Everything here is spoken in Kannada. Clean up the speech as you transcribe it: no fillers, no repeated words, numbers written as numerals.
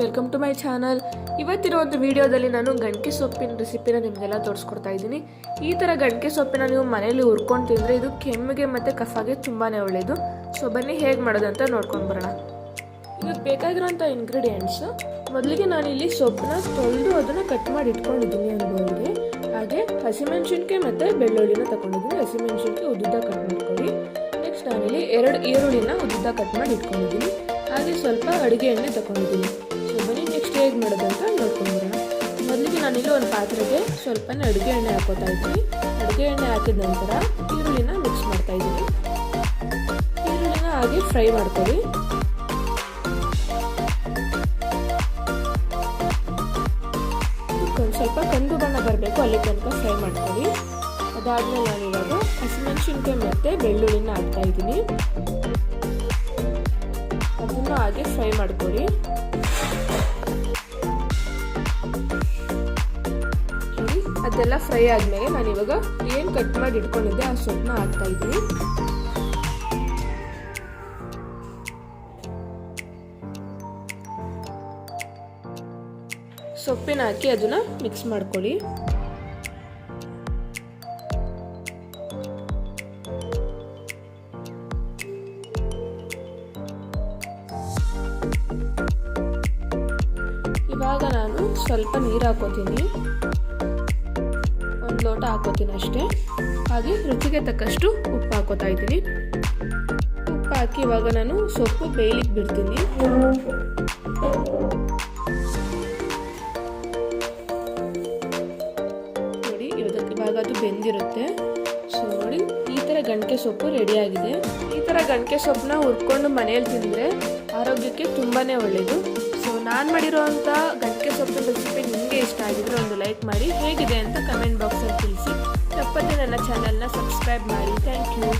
Welcome to my channel. ಇವತ್ತಿನ ಒಂದು ವಿಡಿಯೋದಲ್ಲಿ ನಾನು ಗಣಕೆ ಸೊಪ್ಪಿನ ರೆಸಿಪಿನ ನಿಮಗೆಲ್ಲ ತೋರಿಸ್ಕೊಡ್ತಾ ಇದ್ದೀನಿ. ಈ ಥರ ಗಣಕೆ ಸೊಪ್ಪಿನ ನೀವು ಮನೆಯಲ್ಲಿ ಹುರ್ಕೊಂಡು ತಿಂದರೆ ಇದು ಕೆಮ್ಮಿಗೆ ಮತ್ತು ಕಫಾಗೆ ತುಂಬಾ ಒಳ್ಳೆಯದು. ಸೊ ಬನ್ನಿ ಹೇಗೆ ಮಾಡೋದಂತ ನೋಡ್ಕೊಂಡು ಬರೋಣ. ಇದಕ್ಕೆ ಬೇಕಾಗಿರೋಂಥ ಇಂಗ್ರೀಡಿಯೆಂಟ್ಸ್, ಮೊದಲಿಗೆ ನಾನಿಲ್ಲಿ ಸೊಪ್ಪನ್ನ ತೊಳೆದು ಅದನ್ನು ಕಟ್ ಮಾಡಿ ಇಟ್ಕೊಂಡಿದ್ದೀನಿ ಒಂದು ಬೌಲ್ಗೆ. ಹಾಗೆ ಹಸಿಮೆಣಸಿನ್ಕಾಯಿ ಮತ್ತು ಬೆಳ್ಳುಳ್ಳಿನ ತಗೊಂಡಿದ್ದೀನಿ. ಹಸಿಮೆಣಸಿನ್ಕಾಯಿ ಉದ್ದುದ್ದ ಕಟ್ ಮಾಡ್ಕೊಳ್ಳಿ. ನೆಕ್ಸ್ಟ್ ನಾನಿಲ್ಲಿ 2 ಈರುಳ್ಳಿನ ಉದ್ದುದ್ದ ಕಟ್ ಮಾಡಿ ಇಟ್ಕೊಂಡಿದ್ದೀನಿ. ಹಾಗೆ ಸ್ವಲ್ಪ ಅಡುಗೆ ಎಣ್ಣೆ ತಗೊಂಡಿದ್ದೀನಿ. ಸೊ ಬನ್ನಿ ನೆಕ್ಸ್ಟ್ ಹೇಗೆ ಮಾಡೋದಂತ ನೋಡ್ಕೊಂಡು ಬರೋಣ. ಮೊದಲಿಗೆ ನಾನಿಲ್ಲಿ ಒಂದು ಪಾತ್ರೆಗೆ ಸ್ವಲ್ಪನೇ ಅಡುಗೆ ಎಣ್ಣೆ ಹಾಕೋತಾ ಇದ್ದೀನಿ. ಅಡುಗೆ ಎಣ್ಣೆ ಹಾಕಿದ ನಂತರ ಈರುಳ್ಳಿನ ಮಿಕ್ಸ್ ಮಾಡ್ತಾ ಇದ್ದೀನಿ. ಈರುಳ್ಳಿನ ಹಾಗೆ ಫ್ರೈ ಮಾಡ್ಕೊಳ್ಳಿ. ಸ್ವಲ್ಪ ಕಂದು ಬಣ್ಣ ಬರಬೇಕು, ಅಲ್ಲಿ ತನಕ ಫ್ರೈ ಮಾಡ್ಕೊಳ್ಳಿ. ಅದಾದ್ಮೇಲೆ ನಾನಿವಾಗ ಹಸಿಮೆಣಸಿನ್ಕಾಯಿ ಮತ್ತು ಬೆಳ್ಳುಳ್ಳಿನ ಹಾಕ್ತಾ ಇದ್ದೀನಿ. ಅದನ್ನು ಹಾಗೆ ಫ್ರೈ ಮಾಡ್ಕೊಳ್ಳಿ. ಅದೆಲ್ಲ ಫ್ರೈ ಆದಮೇಲೆ ನಾನಿವಾಗ ಏನು ಕಟ್ ಮಾಡಿ ಇಟ್ಕೊಂಡಿದ್ದೆ ಆ ಸೊಪ್ಪನ್ನ ಹಾಕ್ತಾ ಇದ್ದೀನಿ. ಸೊಪ್ಪಿನ ಹಾಕಿ ಅದನ್ನ ಮಿಕ್ಸ್ ಮಾಡ್ಕೊಳ್ಳಿ. ಇವಾಗ ನಾನು ಸ್ವಲ್ಪ ನೀರು ಹಾಕೋತೀನಿ, 1 ಲೋಟ ಹಾಕೋತೀನಿ ಅಷ್ಟೇ. ಹಾಗೆ ರುಚಿಗೆ ತಕ್ಕಷ್ಟು ಉಪ್ಪು ಹಾಕೋತಾ ಇದ್ದೀನಿ. ಉಪ್ಪು ಹಾಕಿ ಇವಾಗ ನಾನು ಸೊಪ್ಪು ಬೇಯಲಿಕ್ಕೆ ಬಿಡ್ತೀನಿ. ನೋಡಿ ಇವಾಗ ಅದು ಬೆಂದಿರುತ್ತೆ. ಸೊ ನೋಡಿ ಈ ಥರ ಗಣಕೆ ಸೊಪ್ಪು ರೆಡಿಯಾಗಿದೆ. ಈ ಥರ ಗಣಕೆ ಸೊಪ್ಪನ್ನ ಹುರ್ಕೊಂಡು ಮನೆಯಲ್ಲಿ ತಿಂದರೆ ಆರೋಗ್ಯಕ್ಕೆ ತುಂಬಾ ಒಳ್ಳೆಯದು. ಸೊ ನಾನು ಮಾಡಿರೋವಂಥ ಗಣಕೆ ಸೊಪ್ಪಿನ ರೆಸಿಪಿ ನಿಮಗೆ ಇಷ್ಟ ಆಗಿದ್ರೆ ಒಂದು ಲೈಕ್ ಮಾಡಿ, ಹೇಗಿದೆ ಅಂತ ಕಮೆಂಟ್ ಬಾಕ್ಸಲ್ಲಿ ತಿಳಿಸಿ. ತಪ್ಪದೆ ನನ್ನ ಚಾನಲ್ನ ಸಬ್ಸ್ಕ್ರೈಬ್ ಮಾಡಿ. Thank you.